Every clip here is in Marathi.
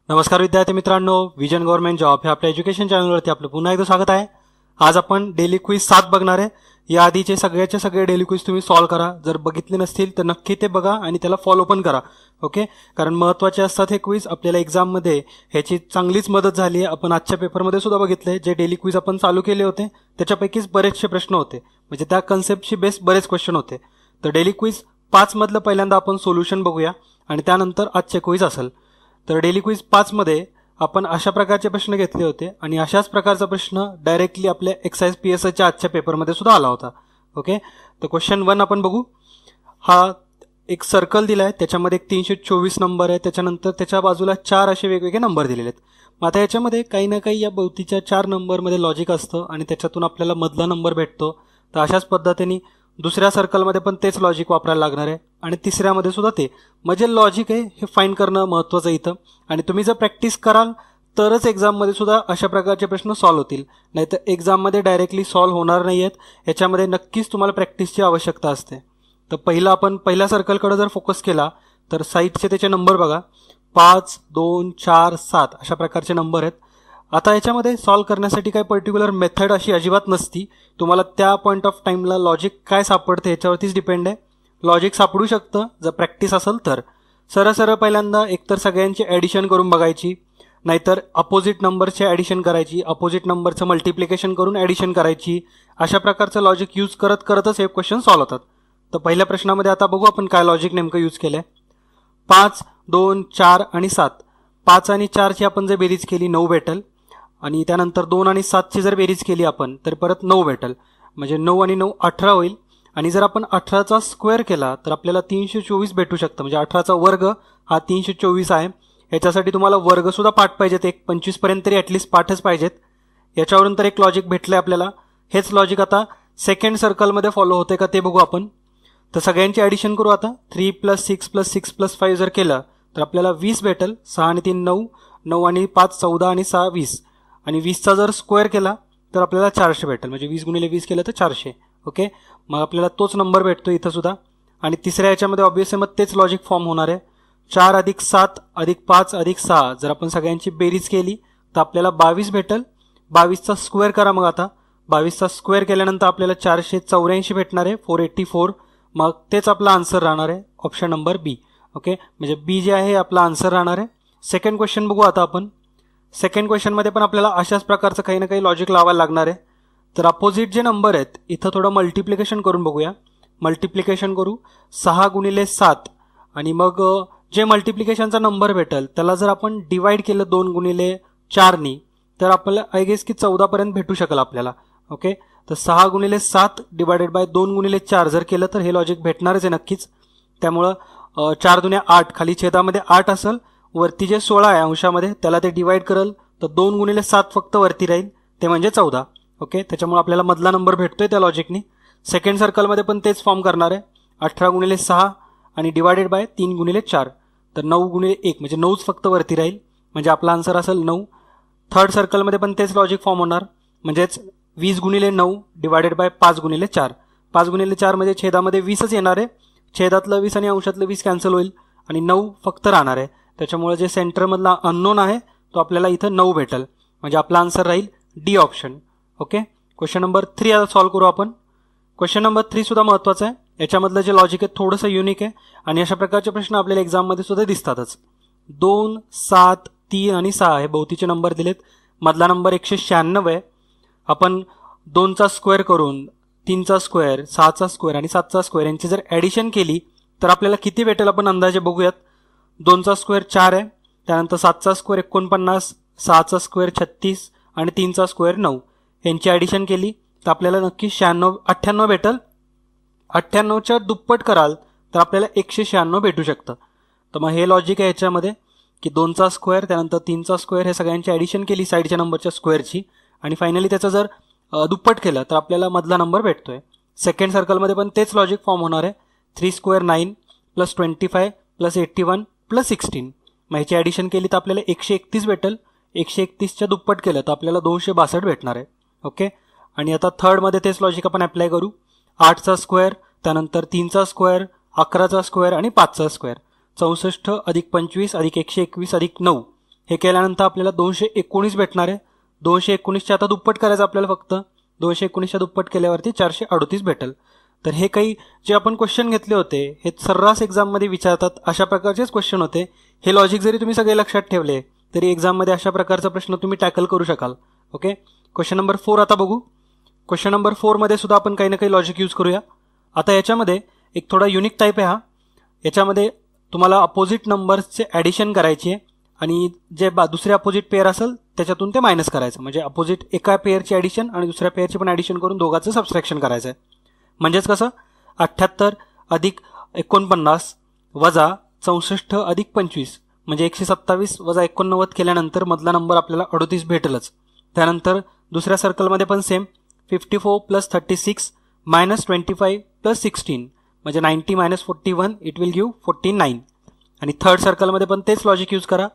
नमस्कार विद्यार्थी मित्रांनो, विजन गव्हर्नमेंट जॉब हे आपल्या एज्युकेशन चॅनलवरती आपलं पुन्हा एकदा स्वागत आहे। आज आपण डेली क्विज 7 बघणार आहे। या आधीचे सगळ्याचे सगळे डेली क्विज तुम्ही सॉल्व्ह करा। जर बघितले नसतील तर नक्की ते बघा आणि त्याला फॉलो पण करा। ओके, कारण महत्त्वाचे असतात हे क्विज। आपल्याला एक्झाम मध्ये ह्याची चांगलीच मदत झाली आहे। आपण आजच्या पेपरमध्ये सुद्धा बघितले, जे डेली क्विज आपण चालू केले होते त्याच्यापैकीच बरेचसे प्रश्न होते, म्हणजे त्या कन्सेप्टशी बेस बरेच क्वेश्चन होते। तर डेली क्विज 5 मधलं पहिल्यांदा आपण सोल्युशन बघूया आणि त्यानंतर आजचे क्विज असेल। तर डेली क्विज 5 मध्ये आपण अशा प्रकारचे प्रश्न घेतले होते आणि अशाच प्रकारचा प्रश्न डायरेक्टली आपल्या एक्साइज पीएसआयच्या आजच्या पेपरमध्ये सुद्धा आला होता। ओके, तर क्वेश्चन 1 आपण बघू। हा एक सर्कल दिलाय, त्याच्यामध्ये एक 324 नंबर आहे, त्याच्यानंतर त्याच्या बाजूला 4 असे वेगवेगळे नंबर दिलेले आहेत। मग आता याच्यामध्ये काही ना काही या भोवतीच्या 4 नंबरमध्ये लॉजिक असतं आणि त्याच्यातून आपल्याला मधला नंबर भेटतो। तर अशाच पद्धतीने दुसऱ्या सर्कलमध्ये पण तेच लॉजिक वापरायला लागणार आहे आणि तिसऱ्यामध्ये सुद्धा ते, म्हणजे लॉजिक आहे हे फाइंड करणं महत्त्वाचं इथं। आणि तुम्ही जर प्रॅक्टिस कराल तरच एक्झाममध्ये सुद्धा अशा प्रकारचे प्रश्न सॉल्व्ह होतील, नाहीतर एक्झाममध्ये डायरेक्टली सॉल्व्ह होणार नाही आहेत। याच्यामध्ये नक्कीच तुम्हाला प्रॅक्टिसची आवश्यकता असते। तर आपण पहिल्या सर्कलकडे जर फोकस केला तर साईडचे त्याचे नंबर बघा, 5, 2, 4, 7 अशा प्रकारचे नंबर आहेत। आता याच्यामध्ये सॉल्व्ह करण्यासाठी काही पर्टिक्युलर मेथड अशी अजिबात नसती। तुम्हाला त्या पॉईंट ऑफ टाईमला लॉजिक काय सापडते याच्यावरतीच डिपेंड आहे। लॉजिक सापडू शकतं जर प्रॅक्टिस असेल तर। सरळ पहिल्यांदा एकतर सगळ्यांची ॲडिशन करून बघायची, नाहीतर अपोजिट नंबरचे ॲडिशन करायची, अपोजिट नंबरचं मल्टिप्लिकेशन करून ॲडिशन करायची। अशा प्रकारचं लॉजिक यूज करतच हे क्वेश्चन सॉल्व्ह होतात। तर पहिल्या प्रश्नामध्ये आता बघू आपण काय लॉजिक नेमकं यूज केलं आहे। 5, 2, 4 आणि 7, 5 आणि 4ची आपण जर बेरीज केली 9 भेटेल, आणि त्यानंतर 2 आणि 7ची जर बेरीज केली आपण तर परत 9 भेटेल, म्हणजे 9 आणि 9 18 होईल। आणि जर आपण 18चा स्क्वेअर केला तर आपल्याला 324 भेटू शकतं, म्हणजे 18चा वर्ग हा 324 आहे। याच्यासाठी तुम्हाला वर्ग सुद्धा पाठ पाहिजेत, एक 25 पर्यंत तरी ॲटलिस्ट पाठच पाहिजेत। याच्यावरून तर एक लॉजिक भेटलंय आपल्याला। हेच लॉजिक आता सेकंड सर्कलमध्ये फॉलो होते का ते बघू आपण। तर सगळ्यांची ॲडिशन करू आता। 3 + 6 + 6 + 5 जर केलं तर आपल्याला 20 भेटेल। 6 आणि 3 9, 9 आणि 5 14 आणि 6 20, आणि 20चा जर स्क्वेअर केला तर आपल्याला 400 भेटेल, म्हणजे 20 × 20 केलं तर 400। ओके, मग आपल्याला तोच नंबर भेटतो इथं सुद्धा। आणि तिसऱ्या याच्यामध्ये ऑब्व्हियसली मग तेच लॉजिक फॉर्म होणार आहे। 4 + 7 + 5 + 6 जर आपण सगळ्यांची बेरीज केली तर आपल्याला 22 भेटेल। 22चा स्क्वेअर करा मग आता। 22चा स्क्वेअर केल्यानंतर आपल्याला 484 भेटणार आहे, 484। मग तेच आपला आन्सर राहणार आहे, ऑप्शन नंबर बी। ओके, म्हणजे बी जे आहे आपला आन्सर राहणार आहे। सेकंड क्वेश्चन बघू आता आपण। सेकंड क्वेश्चनमध्ये पण आपल्याला अशाच प्रकारचं काही ना काही लॉजिक लावायला लागणार आहे। तर अपोजिट जे नंबर आहेत इथं थोडं मल्टिप्लिकेशन करून बघूया। मल्टिप्लिकेशन करू 6 × 7, आणि मग जे मल्टिप्लिकेशनचा नंबर भेटेल त्याला जर आपण डिवाइड केलं 2 × 4नी तर आपल्याला आय गेस की 14 पर्यंत भेटू शकेल आपल्याला। ओके, तर 6 × 7 / 2 × 4 जर केलं तर हे लॉजिक भेटणारच आहे नक्कीच। त्यामुळं 4 × 8 खाली छेदामध्ये 8 असेल, वरती जे 16 आहे अंशामध्ये त्याला ते डिवाइड करेल तर 2 × 7 फक्त वरती राहील, ते म्हणजे 14। ओके, त्याच्यामुळे आपल्याला मधला नंबर भेटतोय त्या लॉजिकनी। सेकंड सर्कलमध्ये पण तेच फॉर्म करणार आहे, 18 × 6 आणि डिवायडेड बाय 3 × 4, तर 9 × 1 म्हणजे 9च फक्त वरती राहील, म्हणजे आपला आन्सर असेल 9। थर्ड सर्कलमध्ये पण तेच लॉजिक फॉर्म होणार, म्हणजेच 20 × 9 डिवायडेड बाय 5 × 4। 5 × 4 म्हणजे छेदामध्ये 20च येणार आहे, छेदातलं 20 आणि अंशातलं 20 कॅन्सल होईल आणि 9 फक्त राहणार आहे। त्याच्यामुळे जे सेंटरमधला अननोन आहे तो आपल्याला इथं 9 भेटेल, म्हणजे आपला आन्सर राहील D option. Okay, question number 3 आता सॉल्व्ह करू आपण। क्वेश्चन नंबर 3 सुद्धा महत्त्वाचं आहे। याच्यामधलं जे लॉजिक आहे थोडंसं युनिक आहे आणि अशा प्रकारचे प्रश्न आपल्याला एक्झाममध्ये सुद्धा दिसतातच। 2, 7, 3 आणि 6 हे भोवतीचे नंबर दिलेत। मधला नंबर 196 आहे। आपण 2चा स्क्वेअर करून 3चा स्क्वेअर, 6चा स्क्वेअर आणि 7चा स्क्वेअर यांची जर ॲडिशन केली तर आपल्याला किती भेटेल आपण अंदाजे बघूयात। 2चा स्क्वेअर 4 आहे, त्यानंतर 7चा स्क्वेअर 49, 6चा स्क्वेअर 36 आणि 3चा स्क्वेअर 9, यांची ॲडिशन केली तर आपल्याला नक्की 98 भेटेल। 98च्या दुप्पट कराल तर आपल्याला 196 भेटू शकतं। तर मग हे लॉजिक आहे याच्यामध्ये की 2चा स्क्वेअर त्यानंतर 3चा स्क्वेअर हे सगळ्यांची ॲडिशन केली साईडच्या नंबरच्या स्क्वेअरची, आणि फायनली त्याचं जर दुप्पट केलं तर आपल्याला मधला नंबर भेटतोय। सेकंड सर्कलमध्ये पण तेच लॉजिक फॉर्म होणार आहे। 3 ² 9 + 25 + 81 + 16, मग ह्याची ॲडिशन केली तर आपल्याला 131 भेटेल। 131च्या दुप्पट केलं तर आपल्याला 262 भेटणार आहे। ओके, आणि आता थर्डमध्ये तेच लॉजिक आपण अप्लाय करू। 8चा स्क्वेअर त्यानंतर 3चा स्क्वेअर, 11चा स्क्वेअर आणि 5चा स्क्वेअर, 64 + 25 + 121 + 9 हे केल्यानंतर आपल्याला 219 भेटणार आहे. 219चे आता दुप्पट करायचं आपल्याला फक्त. 219च्या दुप्पट केल्यावरती 438 भेटेल. तर हे काही जे आपण क्वेश्चन घेतले होते हे सर्रास एक्झाममध्ये विचारतात अशा प्रकारचेच क्वेश्चन होते. हे लॉजिक जरी तुम्ही सगळे लक्षात ठेवले तरी एक्झाममध्ये अशा प्रकारचा प्रश्न तुम्ही टॅकल करू शकाल. ओके, क्वेश्चन नंबर 4 आता बघू. क्वेश्चन नंबर 4 मध्ये सुद्धा आपण काही ना काही लॉजिक यूज करूया. आता याच्यामध्ये एक थोडा युनिक टाईप आहे हा. याच्यामध्ये तुम्हाला अपोजिट नंबर्सचे ॲडिशन करायची आहे आणि जे दुसरे अपोजिट पेअर असेल त्याच्यातून ते मायनस करायचं. म्हणजे अपोजिट एका पेअरची ॲडिशन आणि दुसऱ्या पेअरची पण ॲडिशन करून दोघांचं सबस्ट्रॅक्शन करायचं आहे. म्हणजेच कसं 78 अधिक 49 वजा 64 अधिक 25 म्हणजे 127 वजा 89 केल्यानंतर मधला नंबर आपल्याला 38 भेटेलच. त्यानंतर दुसऱ्या सर्कलमध्ये पण सेम 54 प्लस 36 मायनस 25 प्लस 16 म्हणजे 90 मायनस 41 इट विल गिव्ह 49. आणि थर्ड सर्कलमध्ये पण तेच लॉजिक यूज करा.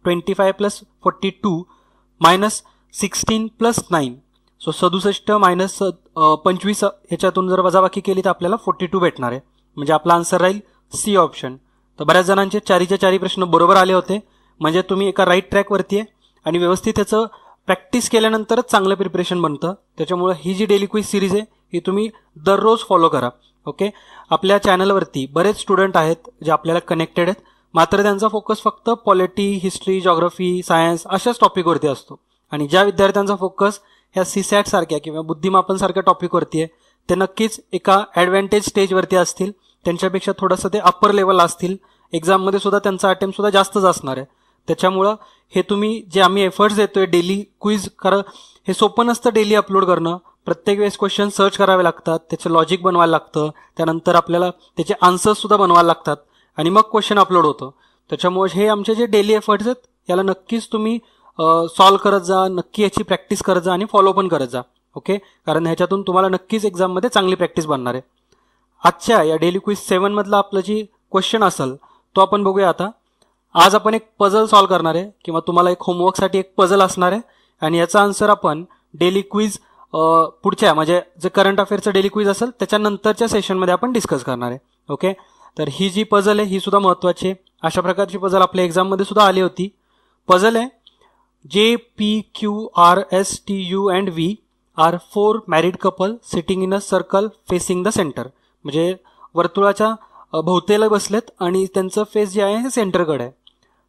25 plus 42 minus 16 plus 9 so 67 minus 25 ह्याच्यातून जर वजाबाकी केली तर आपल्याला 42 भेटणार आहे. म्हणजे आपला आन्सर राहील सी ऑप्शन. तर बऱ्याच जणांचे चारीचे चारी प्रश्न बरोबर आले होते. म्हणजे तुम्ही एका राईट ट्रॅकवरती आहे आणि व्यवस्थित त्याचं प्रॅक्टिस केल्यानंतरच चांगलं प्रिपरेशन बनतं. त्याच्यामुळे ही जी डेली क्विज सिरीज आहे ही तुम्ही दररोज फॉलो करा. ओके, आपल्या चॅनलवरती बरेच स्टुडंट आहेत जे आपल्याला कनेक्टेड आहेत, मात्र त्यांचा फोकस फक्त पॉलिटी, हिस्ट्री, जॉग्रफी, सायन्स अशाच टॉपिकवरती असतो. आणि ज्या विद्यार्थ्यांचा फोकस ह्या सीसॅट सारख्या किंवा बुद्धिमापन सारख्या टॉपिकवरती आहे ते नक्कीच एका ॲडव्हान्टेज स्टेजवरती असतील. त्यांच्यापेक्षा थोडंसं ते अप्पर लेवलला असतील. एक्झाममध्ये सुद्धा त्यांचा अटेम्प्ट सुद्धा जास्तच असणार आहे. त्याच्यामुळं हे तुम्ही जे आम्ही एफर्ट्स देतोय डेली क्विज, कारण हे सोपं नसतं डेली अपलोड करणं. प्रत्येक वेळेस क्वेश्चन सर्च करावे लागतात, त्याचं लॉजिक बनवायला लागतं, त्यानंतर आपल्याला त्याचे आन्सर्स सुद्धा बनवायला लागतात आणि मग क्वेश्चन अपलोड होतं. त्याच्यामुळे हे आमचे जे डेली एफर्ट्स आहेत याला नक्कीच तुम्ही सॉल्व करत जा, नक्की याची प्रॅक्टिस करत जा आणि फॉलो पण करत जा. ओके, कारण ह्याच्यातून तुम्हाला नक्कीच एक्झाममध्ये चांगली प्रॅक्टिस बनणार आहे. आजच्या या डेली क्विज 7 मधला आपलं जी क्वेश्चन असेल तो आपण बघूया. आता आज आपण एक पझल सॉल्व करणार आहे किंवा तुम्हाला एक होमवर्कसाठी एक पझल असणार आहे आणि याचा आन्सर आपण डेली क्विज पुढच्या म्हणजे जे करंट अफेअरचं डेली क्विज असेल त्याच्यानंतरच्या सेशनमध्ये आपण डिस्कस करणार आहे. ओके, तर ही जी पझल आहे ही सुद्धा महत्त्वाची आहे. अशा प्रकारची पझल आपल्या एक्झाममध्ये सुद्धा आली होती. पझल आहे JPQRSTU and V are 4 married couple sitting in a circle facing the center. म्हणजे वर्तुळाच्या भोवतेला बसलेत आणि त्यांचं फेस जे आहे हे सेंटरकडे आहे.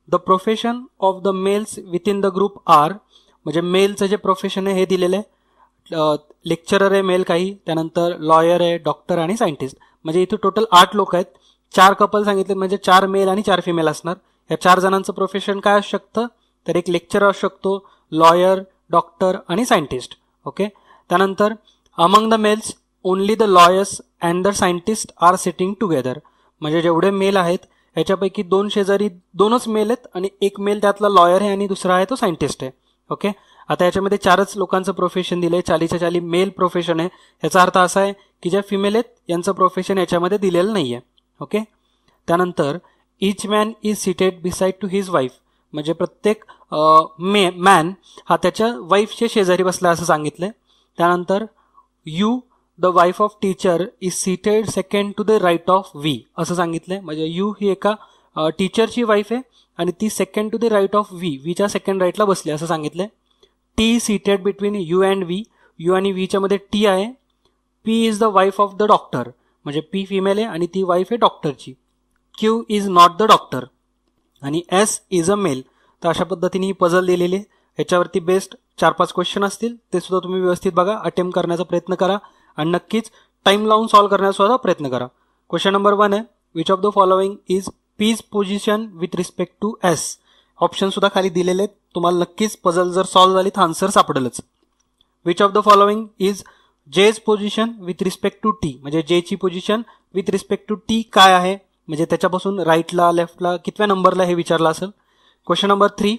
The profession of the males within the group are, म्हणजे मेलचं जे प्रोफेशन आहे हे दिलेलं आहे. लेक्चरर आहे मेल काही, त्यानंतर लॉयर आहे, डॉक्टर आणि सायंटिस्ट. म्हणजे इथे टोटल 8 लोक आहेत. 4 कपल सांगितले म्हणजे 4 मेल आणि 4 फिमेल असणार. या 4 जणांचं प्रोफेशन काय असू शकतं तर एक लेक्चरर असू शकतो, लॉयर, डॉक्टर आणि सायंटिस्ट. ओके, त्यानंतर among the males only the lawyers and the scientist are sitting together. म्हणजे जेवढे मेल आहेत याच्यापैकी 2 शेजारी 2च मेल आहेत आणि एक मेल त्यातला लॉयर आहे आणि दुसरा आहे तो सायंटिस्ट आहे. ओके, आता याच्यामध्ये 4च लोकांचं प्रोफेशन दिलंय, 40च्या 40 मेल प्रोफेशन आहे. याचा अर्थ असा आहे की ज्या फिमेल आहेत यांचं प्रोफेशन याच्यामध्ये दिलेलं नाही आहे. ओके, त्यानंतर each man is seated beside to his wife, म्हणजे प्रत्येक मॅन हा त्याच्या वाईफच्या शेजारी बसला असं सांगितलंय. त्यानंतर U the wife of teacher is seated second to the right of V असं सांगितलंय. म्हणजे यू ही एका टीचरची वाईफ आहे आणि ती second to the right of व्हीच्या सेकंड राईटला बसली असं सांगितलंय. T seated between U and V, U आणि व्हीच्या मध्ये टी आहे. P is the wife of the doctor, म्हणजे पी फिमेल आहे आणि ती वाईफ आहे डॉक्टरची. Q is not the doctor आणि एस इज अ मेल. तर अशा पद्धतीने ही पझल दिलेली आहे. ह्याच्यावरती बेस्ट 4-5 क्वेश्चन असतील ते सुद्धा तुम्ही व्यवस्थित बघा, अटेम्प्ट करण्याचा प्रयत्न करा आणि नक्कीच टाइम लावून सॉल्व्ह करण्याचा सुद्धा प्रयत्न करा. क्वेश्चन नंबर 1 आहे which of the following is P's position with respect to S. Option सुद्धा खाली दिलेले आहेत. तुम्हाला नक्कीच पझल जर सॉल्व्ह झाली तर आन्सर सापडेलच. Which of the following is J's position with respect to T, म्हणजे जेची position with respect to T काय आहे, म्हणजे त्याच्यापासून राईटला लेफ्टला कितव्या नंबरला हे विचारलं असेल. Question number 3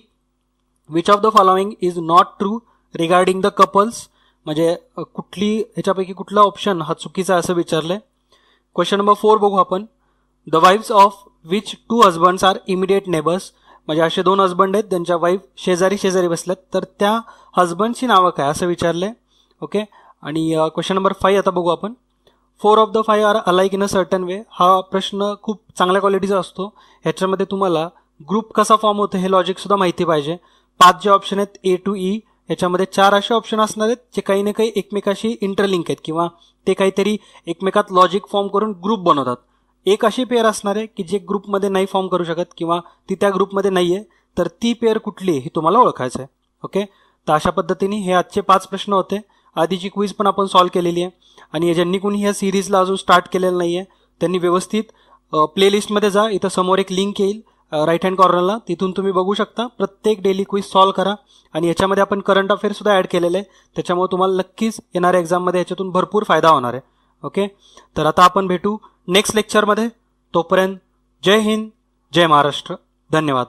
which of the following is not true regarding the couples, म्हणजे कुठली ह्याच्यापैकी कुठला ऑप्शन हा चुकीचा असं विचारलंय. क्वेश्चन नंबर 4 बघू आपण. The wives of which 2 husbands are immediate neighbours, म्हणजे असे 2 हजबंड आहेत त्यांच्या वाईफ शेजारी शेजारी बसल्यात तर त्या हजबंडची नावं काय असं विचारलंय. ओके, आणि क्वेश्चन नंबर 5 आता बघू आपण. 4 of the 5 are alike in a certain way. हा प्रश्न खूप चांगल्या क्वालिटीचा असतो. ह्याच्यामध्ये तुम्हाला ग्रुप कसा फॉर्म होतो हे लॉजिक सुद्धा माहिती पाहिजे. 5 जे ऑप्शन आहेत A to E याच्यामध्ये 4 असे ऑप्शन असणार आहेत जे काही ना काही एकमेकाशी इंटरलिंक आहेत किंवा ते काहीतरी एकमेकात लॉजिक फॉर्म करून ग्रुप बनवतात. एक अशी पेअर असणार आहे की जे ग्रुपमध्ये नाही फॉर्म करू शकत किंवा ती त्या ग्रुपमध्ये नाही आहे, तर ती पेअर कुठली आहे हे तुम्हाला ओळखायचं आहे. ओके, तर अशा पद्धतीने हे आजचे 5 प्रश्न होते. आधीची क्विज पण आपण सॉल्व्ह केलेली आहे आणि ज्यांनी कोणी ह्या सिरीजला अजून स्टार्ट केलेलं नाही आहे त्यांनी व्यवस्थित प्लेलिस्टमध्ये जा. इथं समोर एक लिंक येईल राईट हँड कॉर्नरला, तिथून तुम्ही बघू शकता. प्रत्येक डेली क्विज सॉल्व्ह करा आणि याच्यामध्ये आपण करंट अफेअर्स सुद्धा ॲड केलेले आहे, त्याच्यामुळे तुम्हाला नक्कीच येणाऱ्या एक्झाममध्ये याच्यातून भरपूर फायदा होणार आहे. ओके, तर आता आपण भेटू नेक्स्ट लेक्चरमध्ये. तोपर्यंत जय हिंद, जय महाराष्ट्र, धन्यवाद.